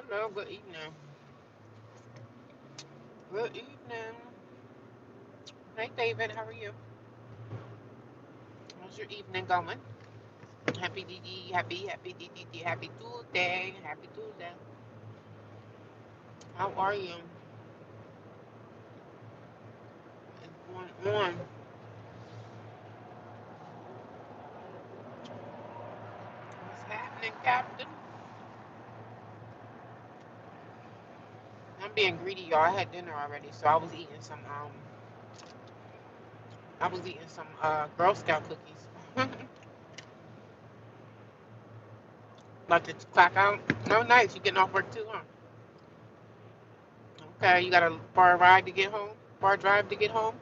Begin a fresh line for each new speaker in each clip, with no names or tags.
Hello, good evening. Good evening. Hey, David, how are you? How's your evening going? Happy DD, happy DD, happy Tuesday, happy Tuesday. How are you? What's going on? What's happening, Captain? I'm being greedy, y'all. I had dinner already, so I was eating some Girl Scout cookies. About to clock out. No, nice. You getting off work too, huh? Okay, you got a far ride to get home? Far drive to get home?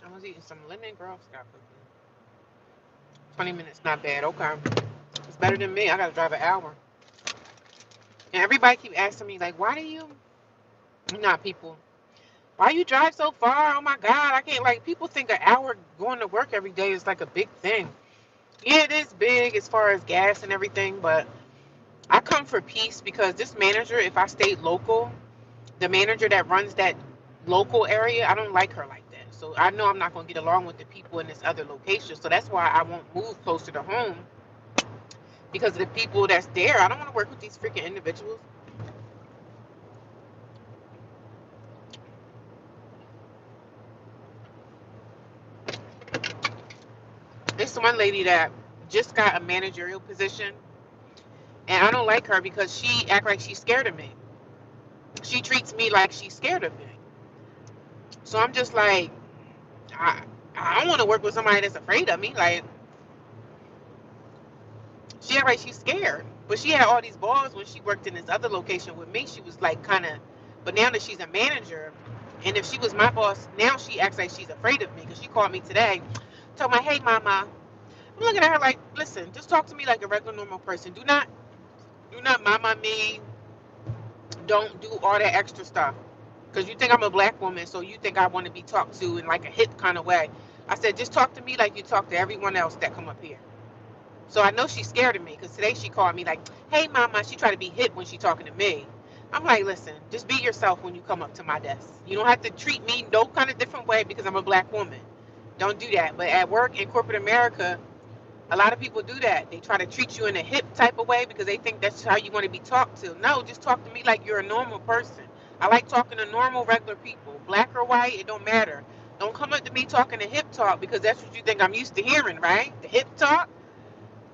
I was eating some lemon Girl Scout cookies. 20 minutes, not bad. Okay. It's better than me. I gotta drive an hour. And everybody keep asking me, like, why do you, not people, why you drive so far? Oh my God, I can't, like, people think an hour going to work every day is like a big thing. Yeah, it is big as far as gas and everything, but I come for peace because this manager, if I stayed local, the manager that runs that local area, I don't like her like that. So I know I'm not gonna get along with the people in this other location. So that's why I won't move closer to home because of the people that's there. I don't want to work with these freaking individuals. This one lady that just got a managerial position, and I don't like her because she act like she's scared of me. She treats me like she's scared of me. So I'm just like, I, I don't want to work with somebody that's afraid of me. Like, she act like she's scared. But she had all these balls when she worked in this other location with me. She was like kind of, but now that she's a manager, and if she was my boss, now she acts like she's afraid of me because she called me today, told me, hey, mama. I'm looking at her like, listen, just talk to me like a regular normal person. Do not mama me. Don't do all that extra stuff. Because you think I'm a black woman, so you think I want to be talked to in like a hip kind of way. I said, just talk to me like you talk to everyone else that come up here. So I know she's scared of me because today she called me like, hey, mama. She tried to be hip when she talking to me. I'm like, listen, just be yourself when you come up to my desk. You don't have to treat me no kind of different way because I'm a black woman. Don't do that. But at work in corporate America, a lot of people do that. They try to treat you in a hip type of way because they think that's how you want to be talked to. No, just talk to me like you're a normal person. I like talking to normal, regular people. Black or white, it don't matter. Don't come up to me talking to hip talk because that's what you think I'm used to hearing, right? The hip talk.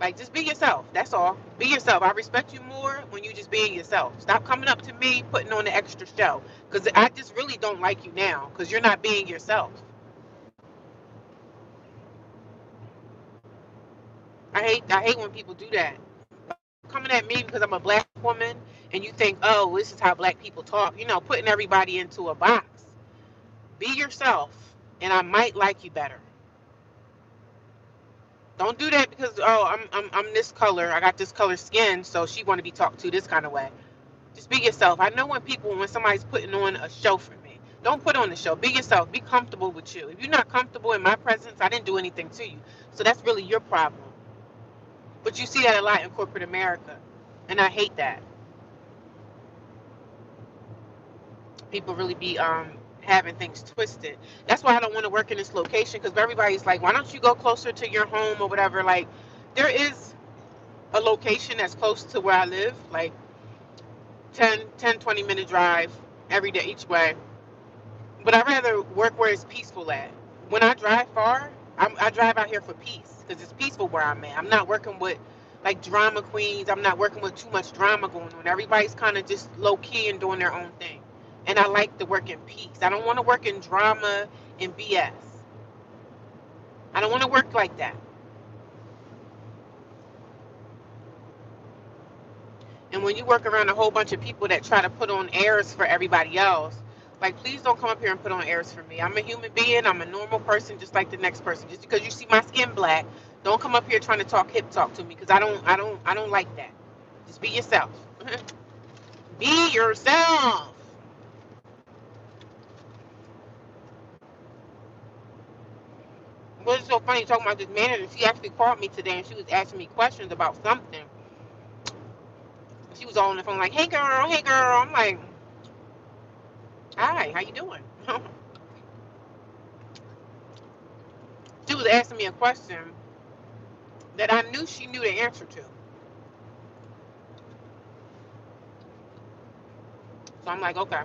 Like, just be yourself. That's all. Be yourself. I respect you more when you just being yourself. Stop coming up to me putting on the extra show because I just really don't like you now because you're not being yourself. I hate when people do that. Coming at me because I'm a black woman and you think, oh, this is how black people talk, putting everybody into a box. Be yourself and I might like you better. Don't do that because I'm this color. I got this color skin, so she want to be talked to this kind of way. Just be yourself. I know when somebody's putting on a show for me. Don't put on the show. Be yourself. Be comfortable with you. If you're not comfortable in my presence, I didn't do anything to you. So that's really your problem. But you see that a lot in corporate America. And I hate that. People really be having things twisted. That's why I don't want to work in this location because everybody's like, why don't you go closer to your home or whatever? Like, there is a location that's close to where I live, like 10, 20 minute drive every day each way. But I'd rather work where it's peaceful at. When I drive far, I drive out here for peace because it's peaceful where I'm at. I'm not working with like drama queens. I'm not working with too much drama going on. Everybody's kind of just low key and doing their own thing. And I like to work in peace. I don't want to work in drama and BS. I don't want to work like that. And when you work around a whole bunch of people that try to put on airs for everybody else, Like, please don't come up here and put on airs for me. I'm a human being. I'm a normal person, just like the next person. Just because you see my skin black, don't come up here trying to talk hip talk to me, because I don't like that. Just be yourself. Be yourself. What's so funny talking about this manager? She actually called me today and she was asking me questions about something. She was all on the phone like, "Hey girl, hey girl." I'm like, "Hi, how you doing?" She was asking me a question that I knew she knew the answer to. So I'm like, "Okay,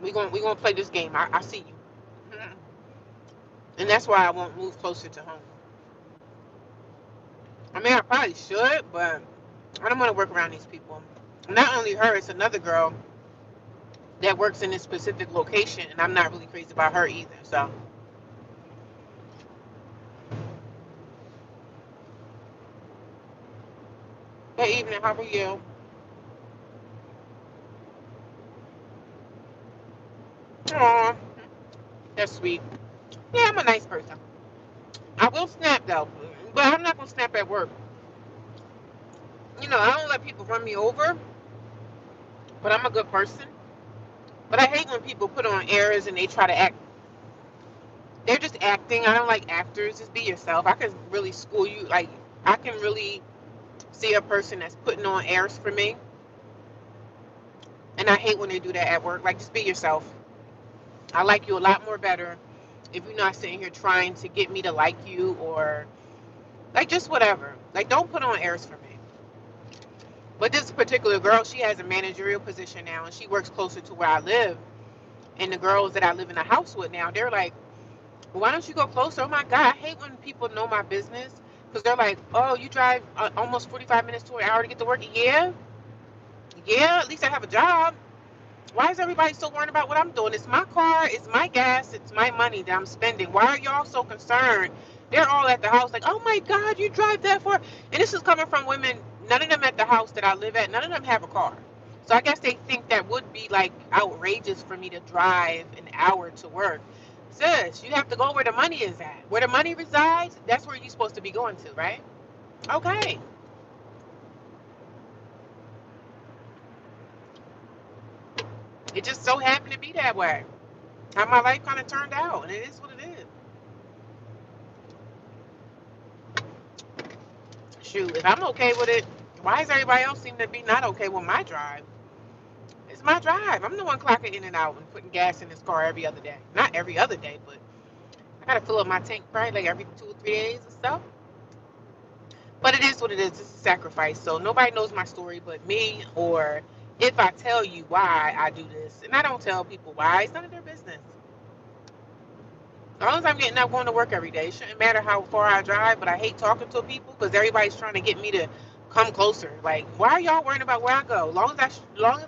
we gonna play this game. I see you." And that's why I won't move closer to home. I mean, I probably should, but I don't want to work around these people. Not only her, it's another girl that works in this specific location, and I'm not really crazy about her either. So, hey, evening, how are you? Aw, that's sweet. Yeah, I'm a nice person. I will snap though, but I'm not gonna snap at work. I don't let people run me over, but I'm a good person. But I hate when people put on airs and they try to act. They're just acting. I don't like actors. Just be yourself. I can really school you. Like, I can really see a person that's putting on airs for me, and I hate when they do that at work. Like, just be yourself. I like you a lot more better if you're not sitting here trying to get me to like you, or like, just whatever. Like, don't put on airs for me. But this particular girl, she has a managerial position now, and she works closer to where I live. And the girls that I live in the house with now, they're like, "Why don't you go closer?" Oh my God, I hate when people know my business, because they're like, "Oh, you drive almost 45 minutes to an hour to get to work." Yeah, yeah, at least I have a job. Why is everybody so worried about what I'm doing? It's my car, it's my gas, it's my money that I'm spending. Why are y'all so concerned? They're all at the house like, "Oh my God, you drive that far." And this is coming from women, none of them at the house that I live at, none of them have a car. So I guess they think that would be like outrageous for me to drive an hour to work. Sis, you have to go where the money is at. Where the money resides, that's where you're supposed to be going to, right? Okay. It just so happened to be that way. How my life kind of turned out, and it is what it is. Shoot, if I'm okay with it, why does everybody else seem to be not okay with my drive? It's my drive. I'm the one clocking in and out and putting gas in this car every other day. Not every other day, but I gotta fill up my tank probably like every 2 or 3 days or so. But it is what it is. It's a sacrifice. So nobody knows my story but me, or if I tell you why I do this. And I don't tell people why. It's none of their business. As long as I'm getting up going to work every day, it shouldn't matter how far I drive, but I hate talking to people because everybody's trying to get me to come closer. Like, why are y'all worrying about where I go? Long as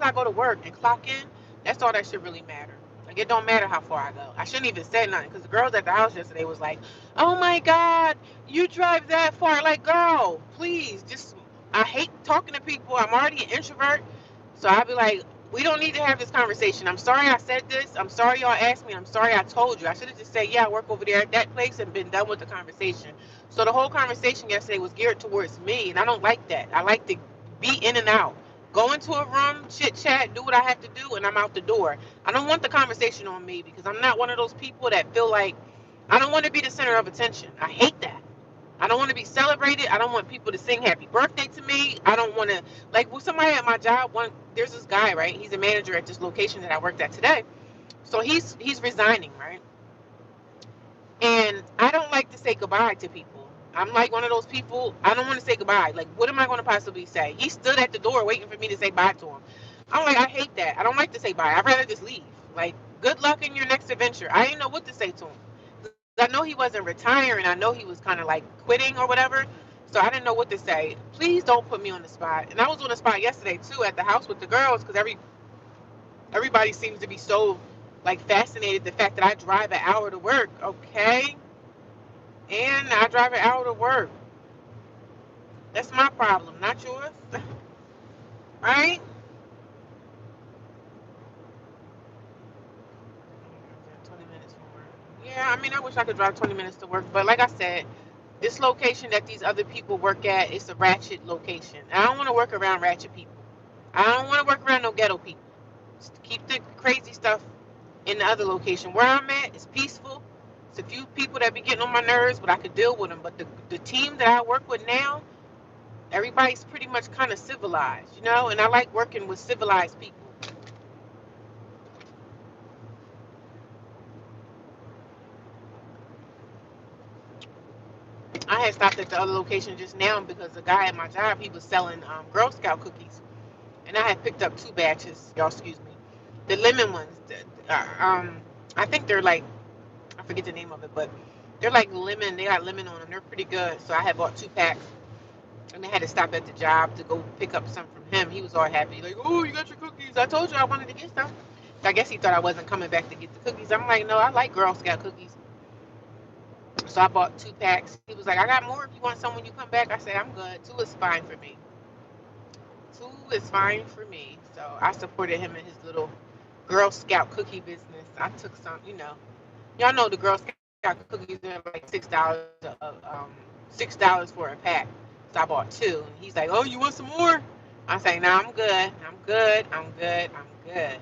I go to work and clock in, that's all that should really matter. Like, it don't matter how far I go. I shouldn't even say nothing because the girls at the house yesterday was like, "Oh my God, you drive that far." Like, girl, please, just, I hate talking to people. I'm already an introvert. So I'd be like, "We don't need to have this conversation. I'm sorry I said this. I'm sorry y'all asked me. I'm sorry I told you." I should have just said, "Yeah, I work over there at that place," and been done with the conversation. So the whole conversation yesterday was geared towards me, and I don't like that. I like to be in and out. Go into a room, chit chat, do what I have to do, and I'm out the door. I don't want the conversation on me because I'm not one of those people that feel like I don't want to be the center of attention. I hate that. I don't want to be celebrated. I don't want people to sing happy birthday to me. I don't want to, like, with somebody at my job. There's this guy, right? He's a manager at this location that I worked at today. So he's resigning, right? And I don't like to say goodbye to people. I'm like one of those people. I don't want to say goodbye. Like, what am I going to possibly say? He stood at the door waiting for me to say bye to him. I'm like, I hate that. I don't like to say bye. I'd rather just leave. Like, good luck in your next adventure. I didn't know what to say to him. I know he wasn't retiring. I know he was kind of like quitting or whatever. So I didn't know what to say. Please don't put me on the spot. And I was on the spot yesterday too at the house with the girls because everybody seems to be so like fascinated the fact that I drive an hour to work. Okay, and I drive an hour to work. That's my problem, not yours. Right? Yeah, I mean, I wish I could drive 20 minutes to work, but like I said, this location that these other people work at is a ratchet location. And I don't want to work around ratchet people. I don't want to work around no ghetto people. Just keep the crazy stuff in the other location. Where I'm at is peaceful. It's a few people that be getting on my nerves, but I could deal with them. But the team that I work with now, everybody's pretty much kind of civilized, you know? And I like working with civilized people. I had stopped at the other location just now because the guy at my job, he was selling Girl Scout cookies. And I had picked up 2 batches. Y'all, excuse me. The lemon ones. I think they're like, I forget the name of it, but they're like lemon. They got lemon on them. They're pretty good. So I had bought 2 packs. And I had to stop at the job to go pick up some from him. He was all happy. Like, oh, you got your cookies. I told you I wanted to get some. So I guess he thought I wasn't coming back to get the cookies. I'm like, no, I like Girl Scout cookies. So I bought 2 packs. He was like, I got more if you want some when you come back. I said, I'm good. 2 is fine for me. 2 is fine for me. So I supported him in his little Girl Scout cookie business. I took some, y'all know the Girl Scout cookies are like $6 for a pack. So I bought 2. And he's like, oh, you want some more? I say, no, I'm good. I'm good. I'm good. I'm good.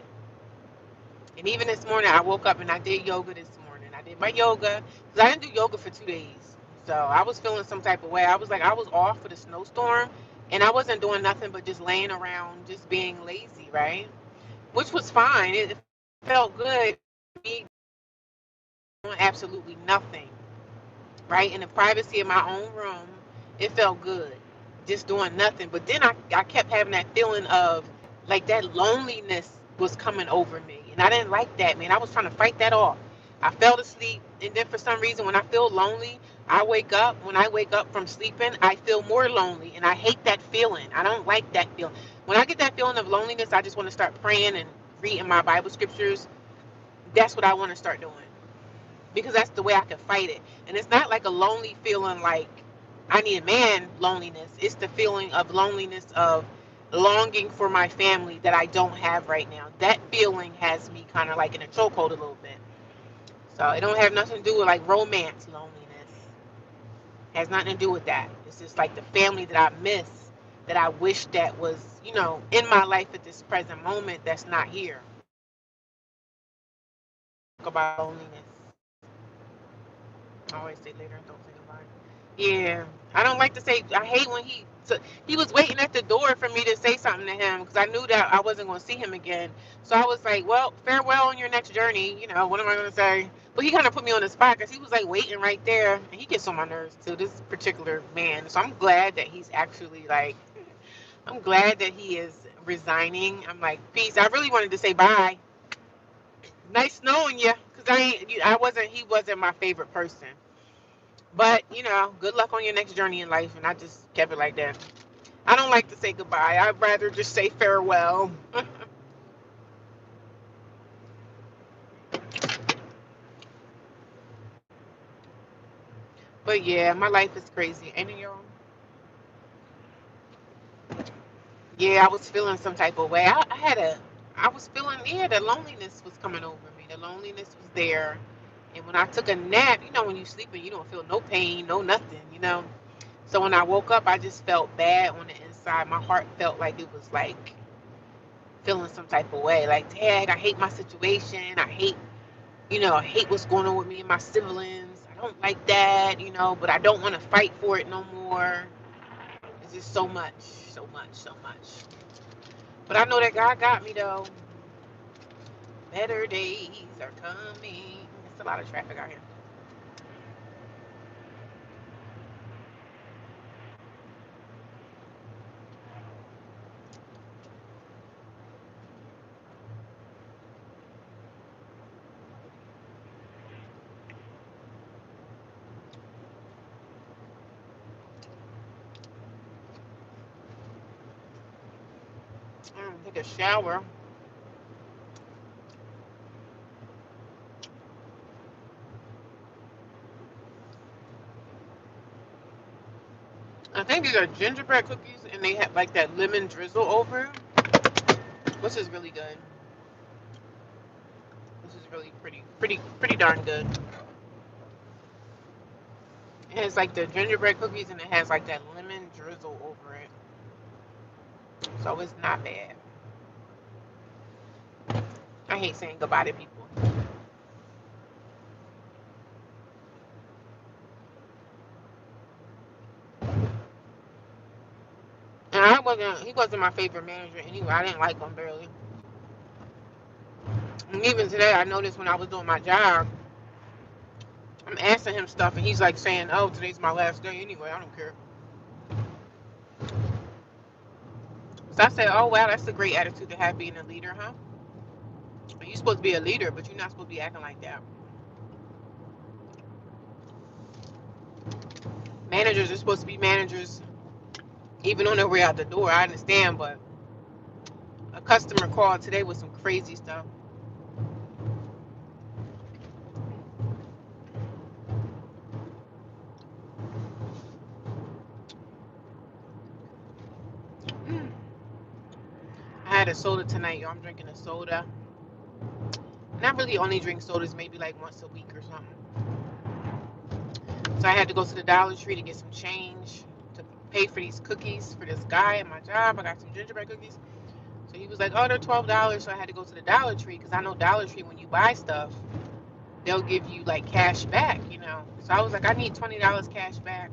And even this morning, I woke up and I did yoga this morning. I did my yoga because I didn't do yoga for 2 days. So I was feeling some type of way. I was like, I was off for the snowstorm and I wasn't doing nothing but just laying around, just being lazy, right? Which was fine. It felt good. Me doing absolutely nothing, right? In the privacy of my own room, it felt good. Just doing nothing. But then I kept having that feeling of like that loneliness was coming over me. And I didn't like that, man. I was trying to fight that off. I fell asleep. And then for some reason, when I feel lonely, I wake up. When I wake up from sleeping, I feel more lonely. And I hate that feeling. I don't like that feeling. When I get that feeling of loneliness, I just want to start praying and reading my Bible scriptures. That's what I want to start doing because that's the way I can fight it. And it's not like a lonely feeling like I need a man loneliness. It's the feeling of loneliness of longing for my family that I don't have right now. That feeling has me kind of like in a chokehold a little bit. So it don't have nothing to do with like romance loneliness. It has nothing to do with that. It's just like the family that I miss that I wish that was, in my life at this present moment that's not here. Talk about loneliness. I always say later, don't say goodbye. Yeah, I don't like to say. I hate when he was waiting at the door for me to say something to him because I knew that I wasn't going to see him again. So I was like, "Well, farewell on your next journey." What am I going to say? But he kind of put me on the spot because he was like waiting right there, and he gets on my nerves too. This particular man. So I'm glad that he's actually like. I'm glad that he is resigning. I'm like, peace. I really wanted to say bye. Nice knowing you because I wasn't. He wasn't my favorite person. But, good luck on your next journey in life. And I just kept it like that. I don't like to say goodbye. I'd rather just say farewell. But yeah, my life is crazy. Ain't it, y'all? Yeah, I was feeling some type of way. I was feeling, yeah, the loneliness was coming over me. The loneliness was there. And when I took a nap, when you sleep and you don't feel no pain, no nothing. So when I woke up, I just felt bad on the inside. My heart felt like it was like feeling some type of way. Like, Dad, I hate my situation. I hate what's going on with me and my siblings. I don't like that, but I don't want to fight for it no more. It's just so much, so much, so much. But I know that God got me though. Better days are coming. It's a lot of traffic out here. Take a shower. I think these are gingerbread cookies and they have like that lemon drizzle over it, which is really good. This is really pretty darn good. It has like the gingerbread cookies and it has like that lemon drizzle over it. So it's not bad. I hate saying goodbye to people. And he wasn't my favorite manager anyway. I didn't like him barely. And even today, I noticed when I was doing my job, I'm asking him stuff and he's like saying, "Oh, today's my last day anyway. I don't care." So I said, "Oh wow, that's a great attitude to have being a leader, huh? You're supposed to be a leader, but you're not supposed to be acting like that. Managers are supposed to be managers, even on their way out the door. I understand, but a customer called today with some crazy stuff. I had a soda tonight, yo. I'm drinking a soda. And I really only drink sodas maybe like once a week or something. So I had to go to the Dollar Tree to get some change to pay for these cookies for this guy at my job. I got some gingerbread cookies. So he was like, "Oh, they're $12." So I had to go to the Dollar Tree because I know Dollar Tree, when you buy stuff, they'll give you like cash back, you know. So I was like, I need $20 cash back.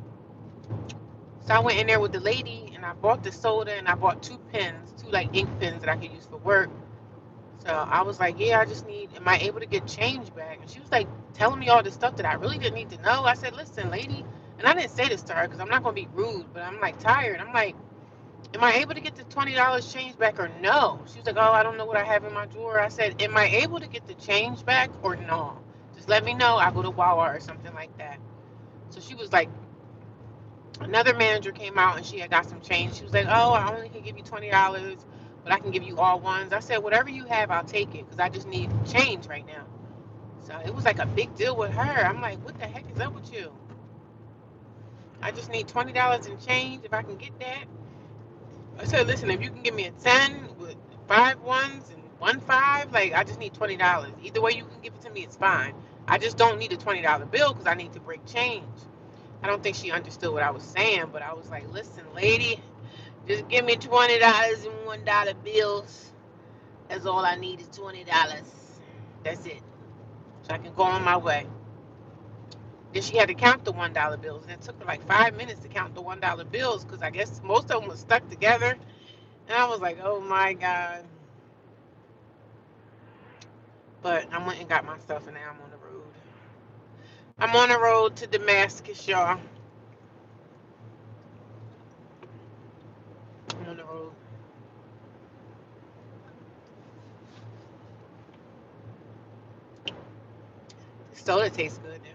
So I went in there with the lady and I bought the soda and I bought two pens, two like ink pens that I could use for work. So I was like, yeah, I just need, am I able to get change back? And she was like telling me all this stuff that I really didn't need to know. I said, listen, lady, and I didn't say this to her because I'm not going to be rude, but I'm like tired. I'm like, am I able to get the $20 change back or no? She was like, oh, I don't know what I have in my drawer. I said, am I able to get the change back or no? Just let me know. I'll go to Wawa or something like that. So she was like, another manager came out and she had got some change. She was like, oh, I only can give you $20, but I can give you all ones. I said, whatever you have, I'll take it because I just need change right now. So it was like a big deal with her. I'm like, what the heck is up with you? I just need $20 in change if I can get that. I said, listen, if you can give me a 10 with 5 ones and 1 5, like I just need $20. Either way you can give it to me, it's fine. I just don't need a $20 bill because I need to break change. I don't think she understood what I was saying, but I was like, listen, lady, just give me $20 in $1 bills. That's all I need is $20. That's it. So I can go on my way. Then she had to count the $1 bills. And it took her like 5 minutes to count the $1 bills because I guess most of them were stuck together. And I was like, oh my God. But I went and got my stuff and now I'm on the road. I'm on the road to Damascus, y'all. I'm on the road. The soda tastes good now.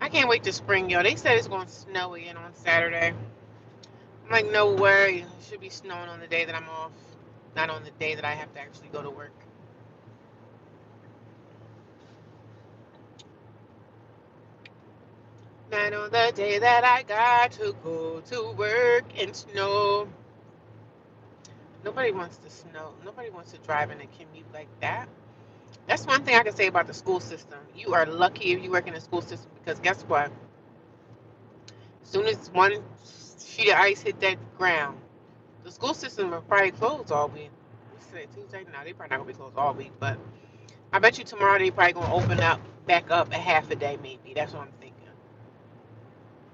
I can't wait to spring, y'all. They said it's going to snow again on Saturday. I'm like, no way. It should be snowing on the day that I'm off, not on the day that I have to actually go to work. Not on the day that I got to go to work and snow. Nobody wants to snow. Nobody wants to drive in a commute like that. That's one thing I can say about the school system. You are lucky if you work in the school system because guess what? As soon as one sheet of ice hit that ground, the school system will probably close all week. What's today, Tuesday? No, they probably not gonna be closed all week, but I bet you tomorrow they probably gonna open up back up a half a day maybe. That's what I'm thinking.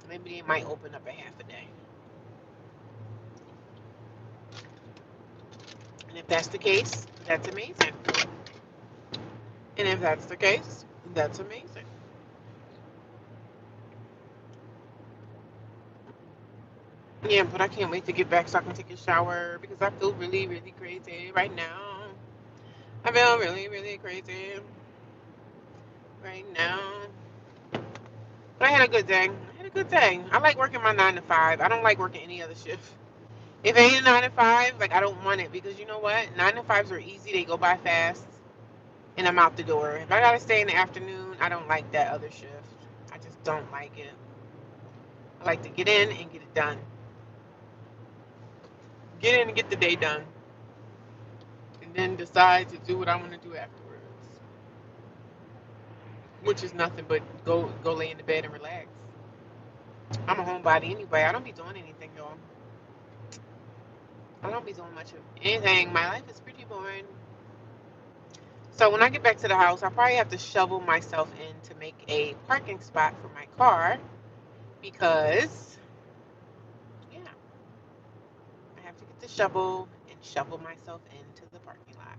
Maybe they might open up a half a day. And if that's the case, that's amazing. And if that's the case, that's amazing. Yeah, but I can't wait to get back so I can take a shower because I feel really, really crazy right now. I feel really, really crazy right now. But I had a good day. I had a good day. I like working my 9 to 5. I don't like working any other shift. If it ain't a 9 to 5, like I don't want it because you know what? 9 to 5s are easy. They go by fast, and I'm out the door. If I gotta stay in the afternoon, I don't like that other shift. I just don't like it. I like to get in and get it done. Get in and get the day done, and then decide to do what I want to do afterwards. which is nothing but go lay in the bed and relax. I'm a homebody anyway. I don't be doing anything, y'all. I don't be doing much of anything. My life is pretty boring. So when I get back to the house, I probably have to shovel myself in to make a parking spot for my car because, yeah, I have to get the shovel and shovel myself into the parking lot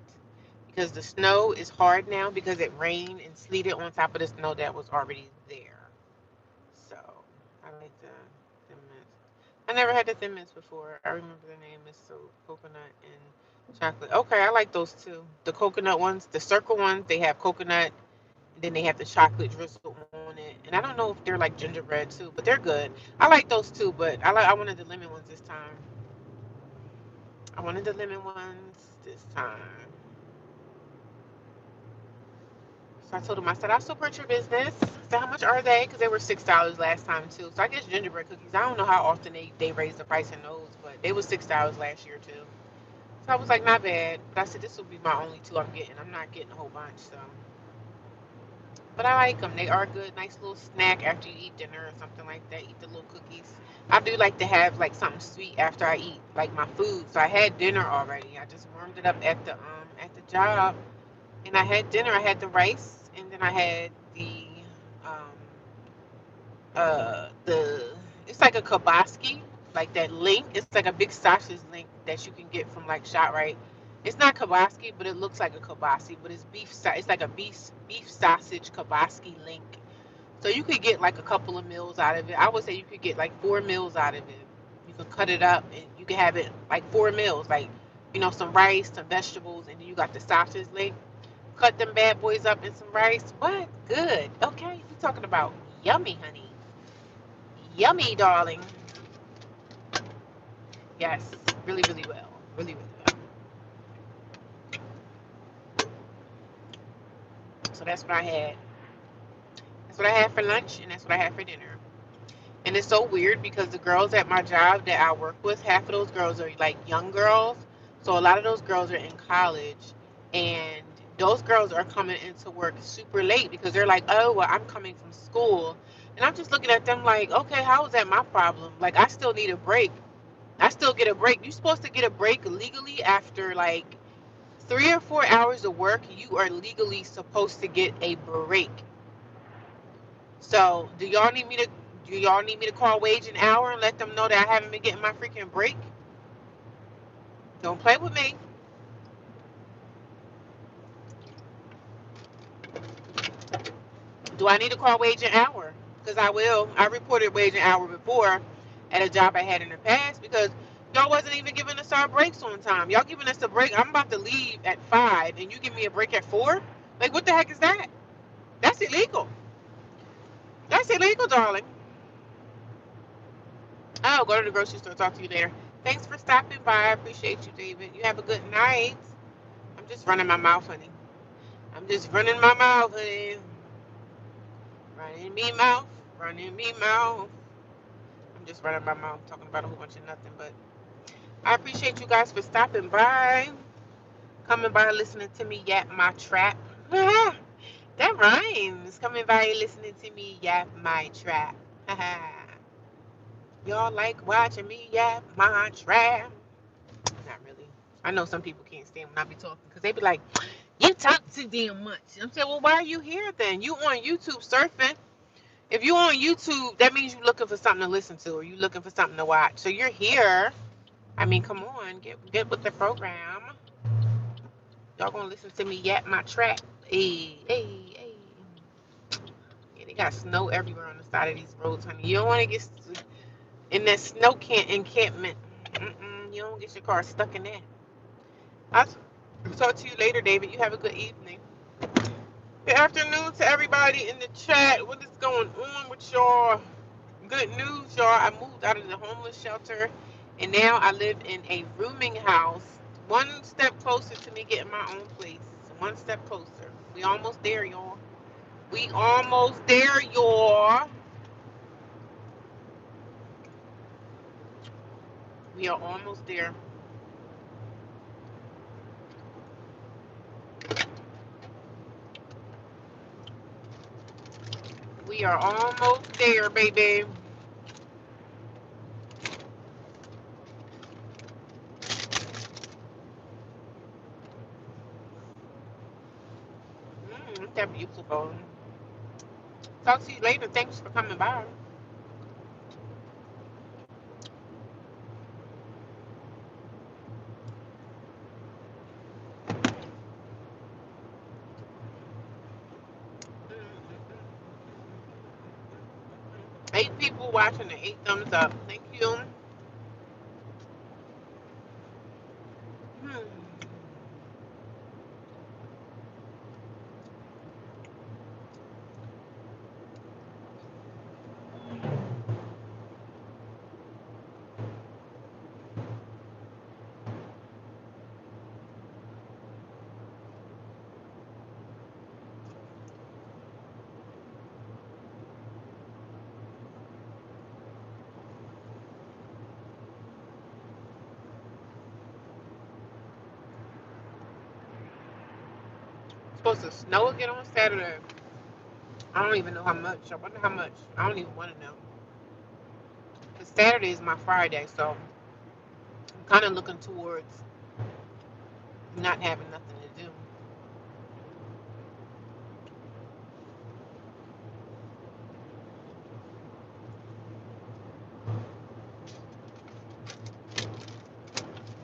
because the snow is hard now because it rained and sleeted on top of the snow that was already there. So I like the Thin Mints. I never had the Thin Mints before. I remember the name is so coconut and chocolate. Okay, I like those too. The coconut ones, the circle ones, they have coconut and then they have the chocolate drizzle on it. And I don't know if they're like gingerbread too, but they're good. I like those too, but I wanted the lemon ones this time. I wanted the lemon ones this time. So I told him, I said, I'll support your business. I said, how much are they? Because they were $6 last time too. So I guess gingerbread cookies. I don't know how often they raise the price in those, but they was $6 last year too. So I was like, not bad. But I said, this will be my only two I'm getting. I'm not getting a whole bunch. So, but I like them. They are good. Nice little snack after you eat dinner or something like that. Eat the little cookies. I do like to have like something sweet after I eat, like my food. So I had dinner already. I just warmed it up at the job, and I had dinner. I had the rice, and then I had um the it's like a kiboski, like that link. It's like a big sausage link that you can get from like ShopRite. It's not kiboski, but it looks like a kiboski, but it's beef. It's like a beef sausage kiboski link. So you could get like a couple of meals out of it. I would say you could get like 4 meals out of it. You can cut it up and you can have it like 4 meals, like some rice, some vegetables, and then you got the sausage link. Cut them bad boys up in some rice. What? Good. Okay, you talking about yummy, honey. Yummy, darling. Yes, really, really well. Really, really well. So that's what I had. That's what I had for lunch, and that's what I had for dinner. And it's so weird because the girls at my job that I work with, half of those girls are like young girls. So a lot of those girls are in college, and those girls are coming into work super late because they're like, oh, well, I'm coming from school. And I'm just looking at them like, okay, how is that my problem? Like, I still need a break. I still get a break. You're supposed to get a break legally after like 3 or 4 hours of work. You are legally supposed to get a break. So do y'all need me to call Wage an hour and let them know that I haven't been getting my freaking break? Don't play with me. Do I need to call Wage an hour? Because I will. I reported Wage an hour before at a job I had in the past because y'all wasn't even giving us our breaks on time. Y'all giving us a break. I'm about to leave at 5 and you give me a break at 4? Like, what the heck is that? That's illegal. That's illegal, darling. I'll go to the grocery store. Talk to you later. Thanks for stopping by. I appreciate you, David. You have a good night. I'm just running my mouth, honey. I'm just running my mouth, honey. Running me mouth. Running me mouth. I'm just running my mouth, talking about a whole bunch of nothing. But I appreciate you guys for stopping by. Coming by, listening to me yap my trap. That rhymes. Coming by, listening to me yap my trap. Y'all like watching me yap my trap? Not really. I know some people can't stand when I be talking because they be like, you talk too damn much. I'm saying, well, why are you here then? You on YouTube surfing. If you on YouTube, that means you're looking for something to listen to or you looking for something to watch. So you're here. I mean, come on, get with the program. Y'all gonna listen to me yap my track. Hey, hey, hey. Yeah, they got snow everywhere on the side of these roads, honey. You don't want to get in that snow encampment. You don't get your car stuck in that. I'll talk to you later, David. You have a good evening. Good afternoon to everybody in the chat. What is going on with y'all? Good news, y'all. I moved out of the homeless shelter and now I live in a rooming house. One step closer to me getting my own place. One step closer. We almost there, y'all. We almost there, y'all. We are almost there. We are almost there, baby. Isn't that beautiful? Talk to you later. Thanks for coming by. Mm. 8 people watching and 8 thumbs up. Thank you. Hmm. It's supposed to snow again on Saturday. I don't even know how much. I wonder how much. I don't even want to know. Because Saturday is my Friday, so I'm kind of looking towards not having nothing to do.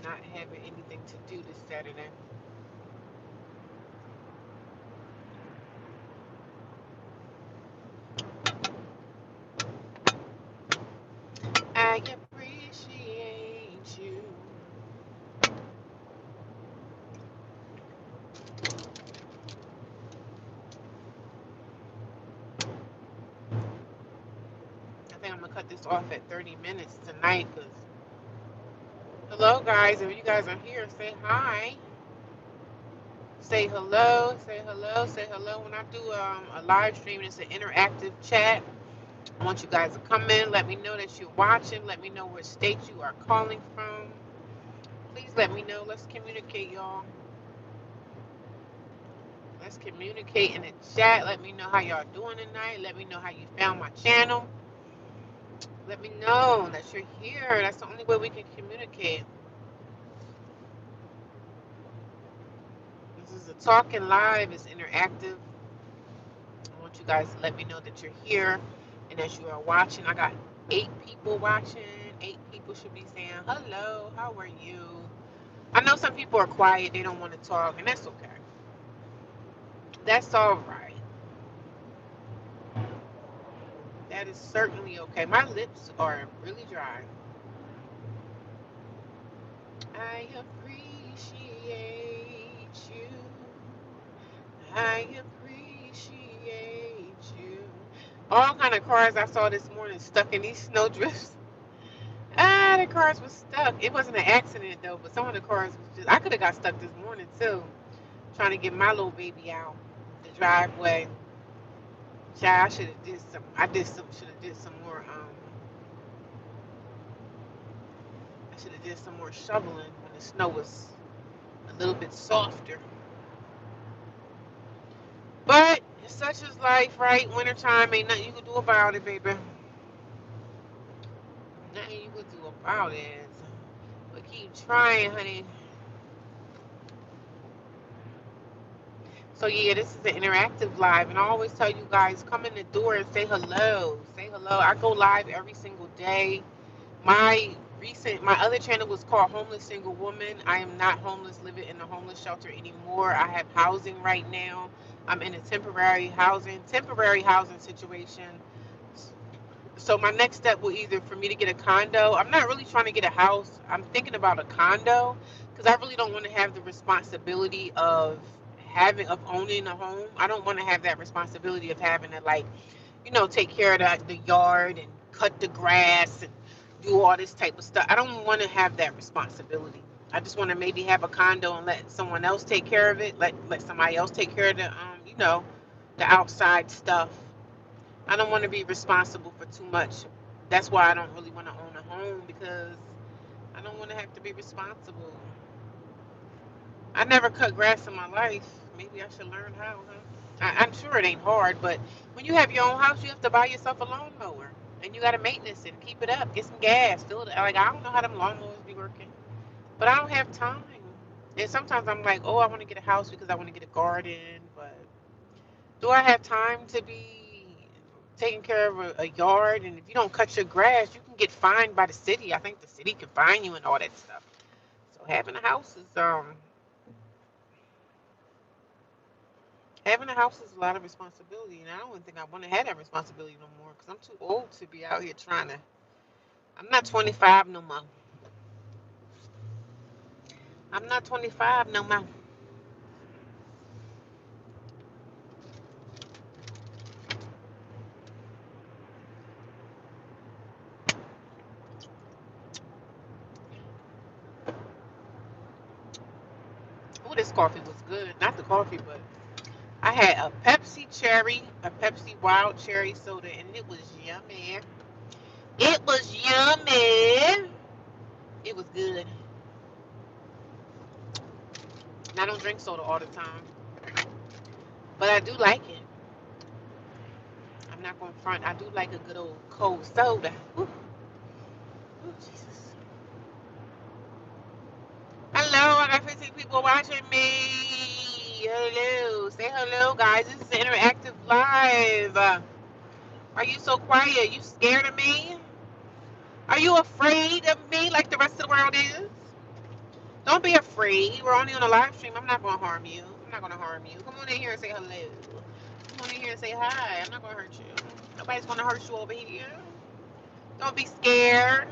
Not having anything to do this Saturday. I appreciate you. I think I'm gonna cut this off at 30 minutes tonight. Cause hello, guys. If you guys are here, say hi. Say hello. Say hello. Say hello. When I do a live stream, it's an interactive chat. I want you guys to come in. Let me know that you're watching. Let me know what state you are calling from. Please let me know. Let's communicate, y'all. Let's communicate in the chat. Let me know how y'all doing tonight. Let me know how you found my channel. Let me know that you're here. That's the only way we can communicate. This is a talking live. It's interactive. I want you guys to let me know that you're here and that you are watching. I got 8 people watching. 8 people should be saying hello. How are you? I know some people are quiet. They don't want to talk, and that's okay. That's all right. That is certainly okay. My lips are really dry. I appreciate you. I appreciate you. All kind of cars I saw this morning stuck in these snowdrifts. Ah, the cars were stuck. It wasn't an accident though, but some of the cars was just. I could have got stuck this morning too, trying to get my little baby out the driveway. Child, I should have did some. I did some. Should have did some more. I should have did some more shoveling when the snow was a little bit softer. But such is life, right? Wintertime ain't nothing you can do about it, baby. Nothing you can do about it. But keep trying, honey. So yeah, this is an interactive live, and I always tell you guys, come in the door and say hello. Say hello. I go live every single day. My other channel was called Homeless Single Woman. I am not homeless, living in a homeless shelter anymore. I have housing right now. I'm in a temporary housing situation. So my next step will either for me to get a condo. I'm not really trying to get a house. I'm thinking about a condo because I really don't want to have the responsibility of owning a home. I don't want to have that responsibility of having to take care of the yard and cut the grass and do all this type of stuff. I don't want to have that responsibility. I just want to maybe have a condo and let someone else take care of it. Let somebody else take care of the outside stuff. I don't want to be responsible for too much. That's why I don't really want to own a home because I don't want to have to be responsible. I never cut grass in my life. Maybe I should learn how, huh? I'm sure it ain't hard, but when you have your own house, you have to buy yourself a lawnmower, and you got to maintenance it, keep it up, get some gas, fill it. Like I don't know how them lawnmowers be working, but I don't have time. And sometimes I'm like, oh, I want to get a house because I want to get a garden, but do I have time to be taking care of a yard? And if you don't cut your grass, you can get fined by the city. I think the city can fine you and all that stuff. So having a house is a lot of responsibility, and I don't think I want to have that responsibility no more because I'm too old to be out here trying to. I'm not 25 no more. I'm not 25 no more. Oh, this coffee was good. Not the coffee, but I had a Pepsi cherry, a Pepsi wild cherry soda, and it was yummy. It was yummy. It was good. And I don't drink soda all the time, but I do like it. I'm not going to front. I do like a good old cold soda. Ooh, ooh, Jesus. Hello, I got 15 people watching me. Hello. Say hello, guys. This is an interactive live. Are you so quiet? You scared of me? Are you afraid of me like the rest of the world is? Don't be afraid. We're only on a live stream. I'm not going to harm you. I'm not going to harm you. Come on in here and say hello. Come on in here and say hi. I'm not going to hurt you. Nobody's going to hurt you over here. Don't be scared.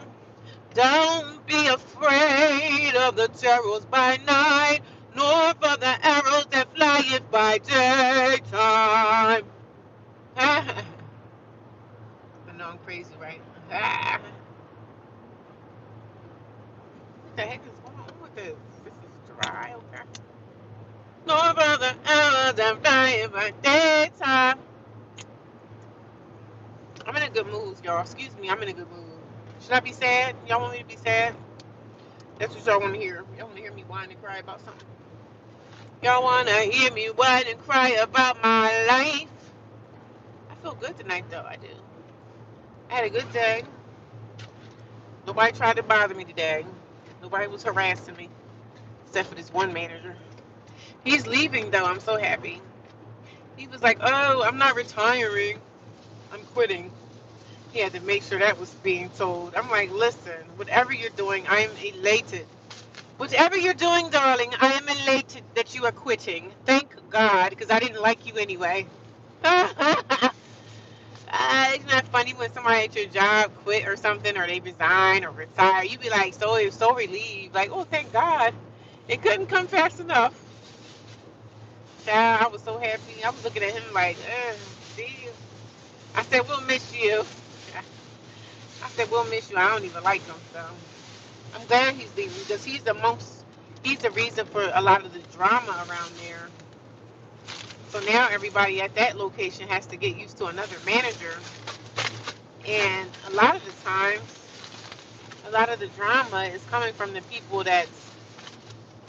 Don't be afraid of the terrors by night, nor for the arrows that flyeth by daytime. I know I'm crazy, right? What the heck is going on with this? This is dry, okay? Nor for the arrows that flyeth by daytime. I'm in a good mood, y'all. Excuse me, I'm in a good mood. Should I be sad? Y'all want me to be sad? That's what y'all want to hear. Y'all want to hear me whine and cry about something? Y'all want to hear me whine and cry about my life? I feel good tonight, though. I do. I had a good day. Nobody tried to bother me today. Nobody was harassing me, except for this one manager. He's leaving, though. I'm so happy. He was like, oh, I'm not retiring. I'm quitting. He had to make sure that was being told. I'm like, listen, whatever you're doing, I am elated. Whatever you're doing, darling, I am elated that you are quitting. Thank God, because I didn't like you anyway. It's not funny when somebody at your job quit or something, or they resign or retire. You be like so relieved, like, oh, thank God, it couldn't come fast enough. Child, I was so happy. I was looking at him like, see, I said we'll miss you. I said we'll miss you. I don't even like him, so I'm glad he's leaving because he's the reason for a lot of the drama around there. So now everybody at that location has to get used to another manager, and a lot of the drama is coming from the people that's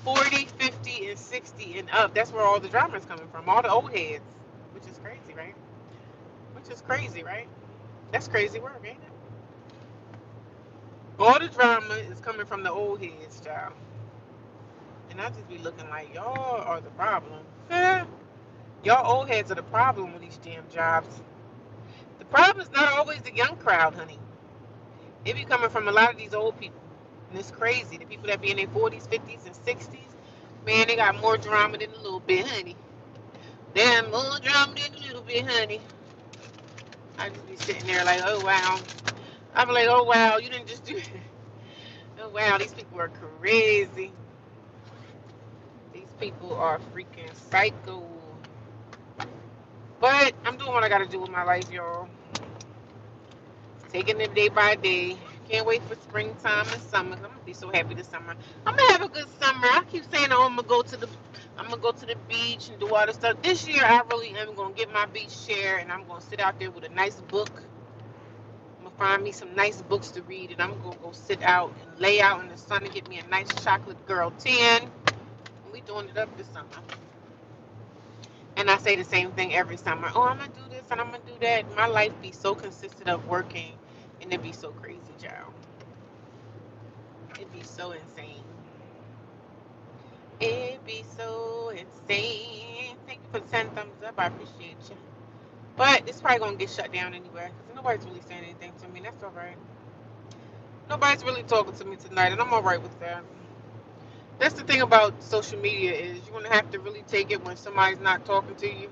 40, 50, and 60 and up. That's where all the drama is coming from. All the old heads, which is crazy, right? Which is crazy, right? That's crazy work, ain't it? All the drama is coming from the old heads, child. And I just be looking like, y'all are the problem. Y'all old heads are the problem with these damn jobs. The problem is not always the young crowd, honey. It be coming from a lot of these old people. And it's crazy. The people that be in their 40s, 50s, and 60s, man, they got more drama than a little bit, honey. Damn, more drama than a little bit, honey. I just be sitting there like, oh, wow. I be like, oh, wow, you didn't just do it. Oh, wow, these people are crazy. These people are freaking psycho. But I'm doing what I got to do with my life, y'all. Taking it day by day. Can't wait for springtime and summer. I'm gonna be so happy this summer. I'm gonna have a good summer. I keep saying, oh, I'm gonna go to the beach and do all this stuff. This year, I really am gonna get my beach chair and I'm gonna sit out there with a nice book. I'm gonna find me some nice books to read and I'm gonna go sit out and lay out in the sun and get me a nice chocolate girl tan. And we doing it up this summer. And I say the same thing every summer. Oh, I'm gonna do this and I'm gonna do that. My life be so consistent of working, and it be so crazy, child. It'd be so insane. It'd be so insane. Thank you for the 10 thumbs up. I appreciate you. But it's probably gonna get shut down anyway because nobody's really saying anything to me. That's all right. Nobody's really talking to me tonight, and I'm all right with that. That's the thing about social media is you're gonna have to really take it when somebody's not talking to you,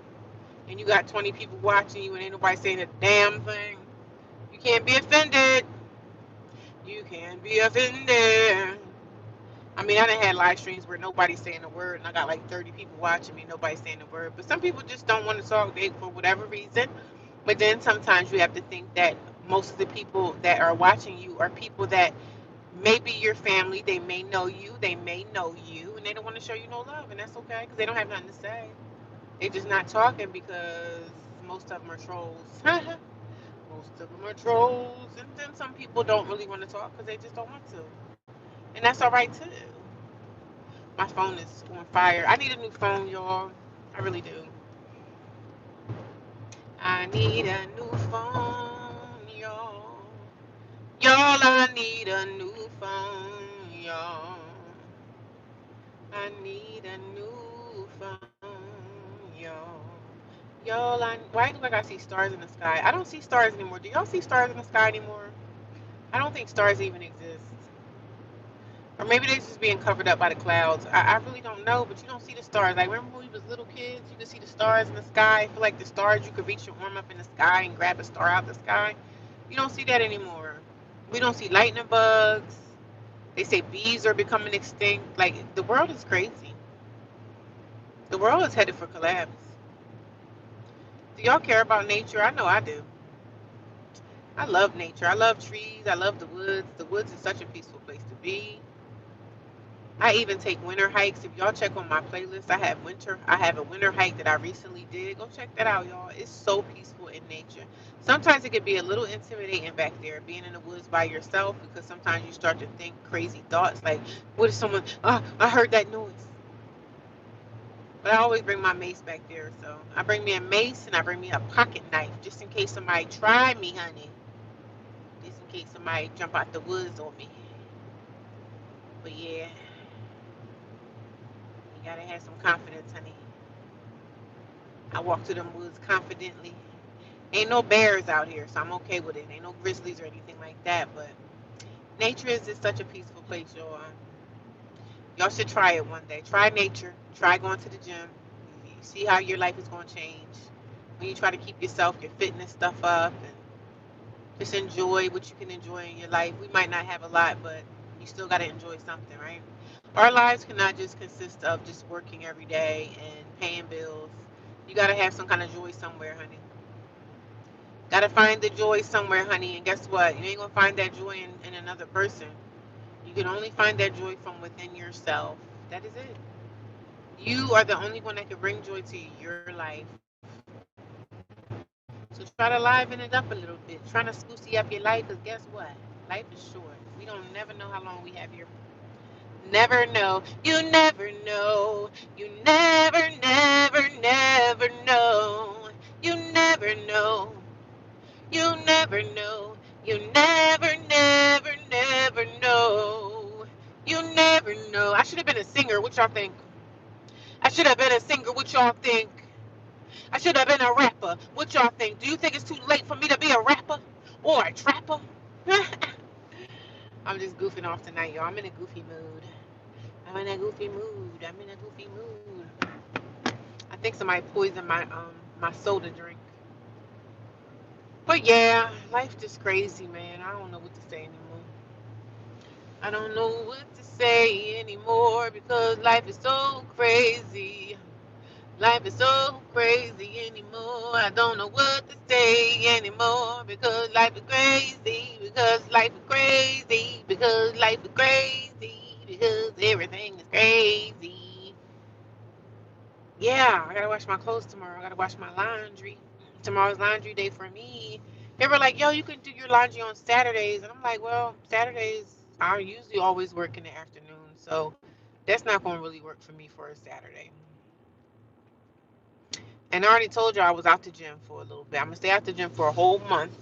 and you got 20 people watching you, and ain't nobody saying a damn thing. You can't be offended. You can't be offended. I mean, I done had live streams where nobody's saying a word, and I got like 30 people watching me, nobody's saying a word. But some people just don't want to talk, they for whatever reason. But then sometimes you have to think that most of the people that are watching you are people that maybe your family, they may know you, and they don't want to show you no love, and that's okay because they don't have nothing to say. They just not talking because most of them are trolls. Most of them are trolls, and then some people don't really want to talk because they just don't want to, and that's all right too. My phone is on fire. I need a new phone, y'all. I really do. I need a new phone, y'all. Y'all, I need a new phone, y'all. I need a new phone, y'all. Why do I gotta see stars in the sky? I don't see stars anymore. Do y'all see stars in the sky anymore? I don't think stars even exist. Or maybe they're just being covered up by the clouds. I really don't know, but you don't see the stars. Like, remember when we was little kids? You could see the stars in the sky. I feel like the stars, you could reach your arm up in the sky and grab a star out the sky. You don't see that anymore. We don't see lightning bugs. They say bees are becoming extinct. Like, the world is crazy. The world is headed for collapse. Do y'all care about nature? I know I do. I love nature. I love trees. I love the woods. The woods is such a peaceful place to be. I even take winter hikes. If y'all check on my playlist, I have a winter hike that I recently did. Go check that out, y'all. It's so peaceful in nature. Sometimes it can be a little intimidating back there, being in the woods by yourself, because sometimes you start to think crazy thoughts like, what if someone, I heard that noise. But I always bring my mace back there. So I bring me a mace and I bring me a pocket knife just in case somebody try me, honey. Just in case somebody jump out the woods on me. But yeah, you gotta have some confidence, honey. I walk through them woods confidently. Ain't no bears out here, so I'm okay with it. Ain't no grizzlies or anything like that, but nature is just such a peaceful place, y'all. Y'all should try it one day. Try nature. Try going to the gym. You see how your life is going to change when you try to keep yourself, your fitness stuff up, and just enjoy what you can enjoy in your life. We might not have a lot, but you still got to enjoy something, right? Our lives cannot just consist of just working every day and paying bills. You got to have some kind of joy somewhere, honey. Got to find the joy somewhere, honey. And guess what? You ain't going to find that joy in another person. You can only find that joy from within yourself. That is it. You are the only one that can bring joy to your life. So try to liven it up a little bit. Trying to spruce up your life, because guess what? Life is short. We don't never know how long we have here. Never know. You never know. You never know. You never know. You never know. You never know. You never know. I should have been a singer. What y'all think? I should have been a singer. What y'all think? I should have been a rapper. What y'all think? Do you think it's too late for me to be a rapper or a trapper? I'm just goofing off tonight, y'all. I'm in a goofy mood. I'm in a goofy mood. I'm in a goofy mood. I think somebody poisoned my soda drink. But yeah, life just crazy, man. I don't know what to say anymore. I don't know what to say anymore because life is so crazy. Life is so crazy anymore. I don't know what to say anymore because life is crazy. Because life is crazy. Because life is crazy. Because everything is crazy. Yeah, I gotta wash my clothes tomorrow. I gotta wash my laundry. Tomorrow's laundry day for me. They were like, yo, you can do your laundry on Saturdays. And I'm like, well, Saturdays, I usually always work in the afternoon. So that's not going to really work for me for a Saturday. And I already told you I was out the gym for a little bit. I'm gonna stay out the gym for a whole month.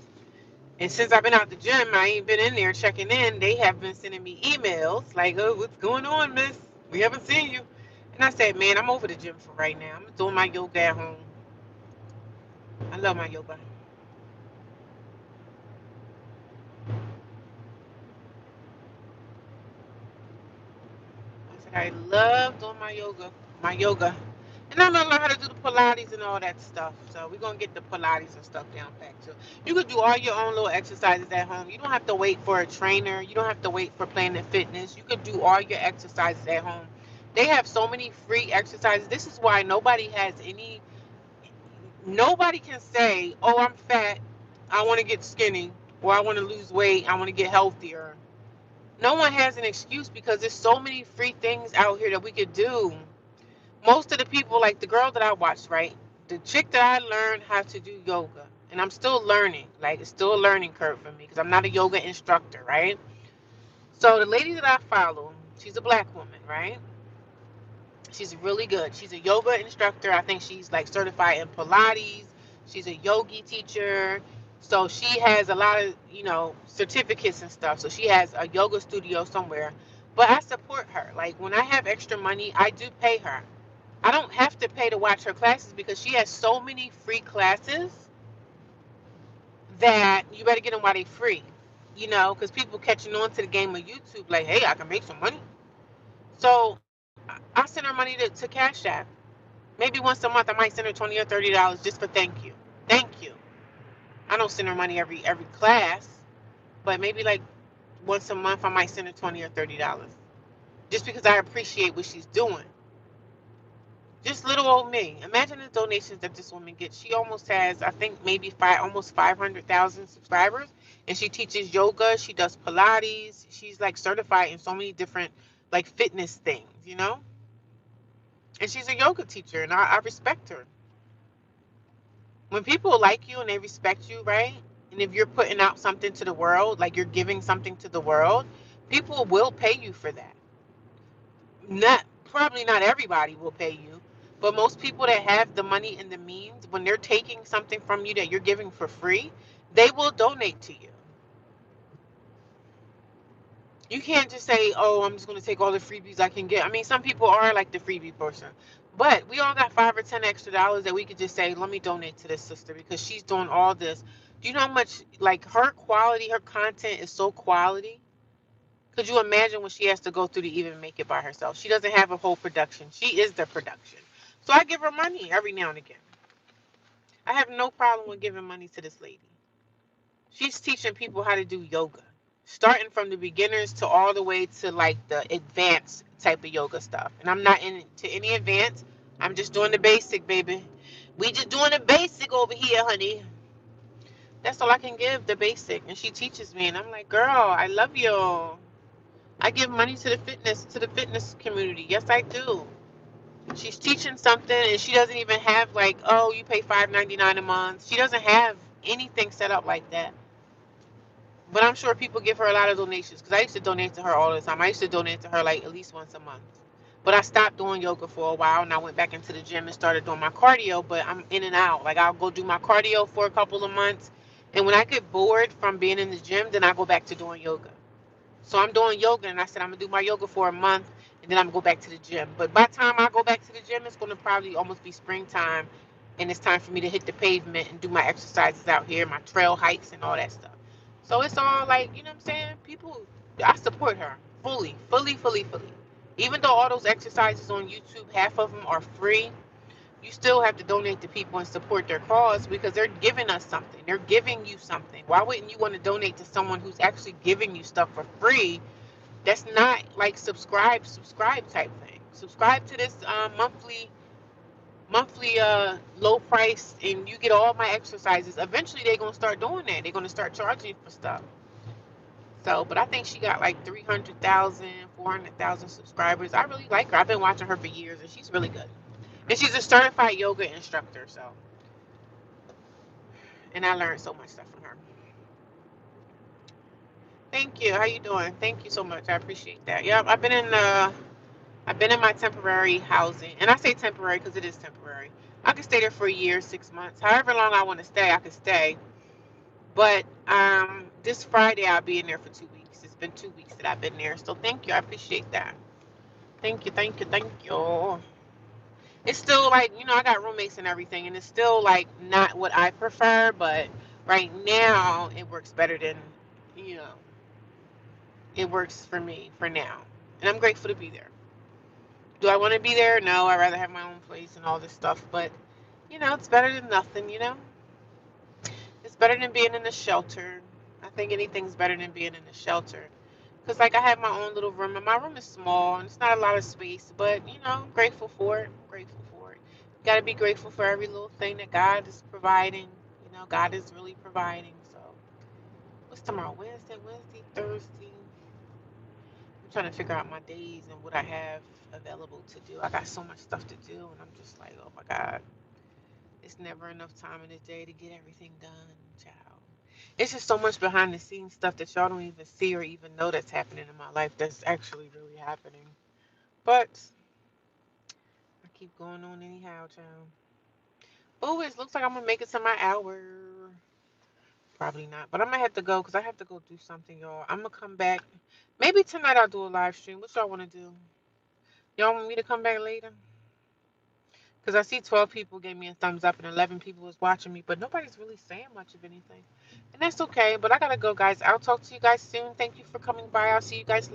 And since I've been out the gym, I ain't been in there checking in. They have been sending me emails like, "Oh, what's going on, miss? We haven't seen you." And I said, "Man, I'm over the gym for right now. I'm doing my yoga at home. I love my yoga." I said, "I love doing my yoga, my yoga." And I'm gonna learn how to do the Pilates and all that stuff. So we're gonna get the Pilates and stuff down back too. You could do all your own little exercises at home. You don't have to wait for a trainer. You don't have to wait for Planet Fitness. You could do all your exercises at home. They have so many free exercises. This is why nobody can say, "Oh, I'm fat. I want to get skinny, or I want to lose weight. I want to get healthier." No one has an excuse because there's so many free things out here that we could do. Most of the people, like the girl that I watched, right? The chick that I learned how to do yoga, and I'm still learning. Like, it's still a learning curve for me because I'm not a yoga instructor, right? So the lady that I follow, she's a black woman, right? She's really good. She's a yoga instructor. I think she's like certified in Pilates. She's a yogi teacher. So she has a lot of, certificates and stuff. So she has a yoga studio somewhere. But I support her. Like, when I have extra money, I do pay her. I don't have to pay to watch her classes because she has so many free classes that you better get them while they free. Because people catching on to the game of YouTube, like, hey, I can make some money. So I send her money to Cash App. Maybe once a month, I might send her $20 or $30 just for thank you. Thank you. I don't send her money every class, but maybe like once a month, I might send her $20 or $30 just because I appreciate what she's doing. Just little old me. Imagine the donations that this woman gets. She almost has, I think, maybe almost 500,000 subscribers, and she teaches yoga. She does Pilates. She's like certified in so many different like fitness things. And she's a yoga teacher, and I respect her. When people like you and they respect you, right? And if you're putting out something to the world, like you're giving something to the world, people will pay you for that. Not Probably not everybody will pay you, but most people that have the money and the means, when they're taking something from you that you're giving for free, they will donate to you. You can't just say, "Oh, I'm just going to take all the freebies I can get." I mean, some people are like the freebie person, but we all got 5 or 10 extra dollars that we could just say, "Let me donate to this sister because she's doing all this." Do you know how much, like, her quality, her content is so quality? Could you imagine what she has to go through to even make it by herself? She doesn't have a whole production. She is the production. So I give her money every now and again. I have no problem with giving money to this lady. She's teaching people how to do yoga, starting from the beginners to all the way to like the advanced type of yoga stuff. And I'm not into any advanced. I'm just doing the basic, baby. We just doing the basic over here, honey. That's all I can give, the basic. And she teaches me, and I'm like, girl, I love you. I give money to the fitness community. Yes, I do. She's teaching something, and she doesn't even have like, oh, you pay $5.99 a month. She doesn't have anything set up like that. But I'm sure people give her a lot of donations because I used to donate to her all the time. I used to donate to her like at least once a month. But I stopped doing yoga for a while, and I went back into the gym and started doing my cardio. But I'm in and out. Like, I'll go do my cardio for a couple of months, and when I get bored from being in the gym, then I go back to doing yoga. So I'm doing yoga, and I said I'm gonna do my yoga for a month, and then I'm gonna go back to the gym. But by the time I go back to the gym, it's gonna probably almost be springtime, and it's time for me to hit the pavement and do my exercises out here, my trail hikes and all that stuff. So it's all like, you know what I'm saying? People, I support her fully, fully, fully, fully. Even though all those exercises on YouTube, half of them are free, you still have to donate to people and support their cause because they're giving us something. They're giving you something. Why wouldn't you want to donate to someone who's actually giving you stuff for free? That's not like subscribe type thing. Subscribe to this monthly low price, and you get all my exercises. Eventually they're gonna start doing that. They're gonna start charging for stuff. So, but I think she got like 300,000, 400,000 subscribers. I really like her. I've been watching her for years, and she's really good. And she's a certified yoga instructor. So, and I learned so much stuff from her. Thank you. How you doing? Thank you so much. I appreciate that. Yep, I've been in my temporary housing, and I say temporary because it is temporary. I could stay there for a year, 6 months, however long I want to stay. I could stay. But this Friday I'll be in there for 2 weeks. It's been 2 weeks that I've been there, so thank you. I appreciate that. Thank you, thank you, thank you. It's still like, I got roommates and everything, and it's still like not what I prefer, but right now it works better than, you know, it works for me for now. And I'm grateful to be there. Do I want to be there? No, I'd rather have my own place and all this stuff, but it's better than nothing. It's better than being in a shelter. I think anything's better than being in a shelter. Because, like, I have my own little room, and my room is small, and it's not a lot of space, but, I'm grateful for it. I'm grateful for it. You got to be grateful for every little thing that God is providing. God is really providing. So, what's tomorrow? Wednesday, Thursday. I'm trying to figure out my days and what I have available to do. I got so much stuff to do, and I'm just like, oh my God. It's never enough time in the day to get everything done, child. It's just so much behind the scenes stuff that y'all don't even see or even know that's happening in my life that's actually really happening. But I keep going on anyhow, child. Oh, it looks like I'm gonna make it to my hour. Probably not, but I'm gonna have to go because I have to go do something, y'all. I'm gonna come back. Maybe tonight I'll do a live stream. What y'all wanna do? Y'all want me to come back later? Because I see 12 people gave me a thumbs up and 11 people was watching me, but nobody's really saying much of anything. And that's okay, but I gotta go, guys. I'll talk to you guys soon. Thank you for coming by. I'll see you guys later.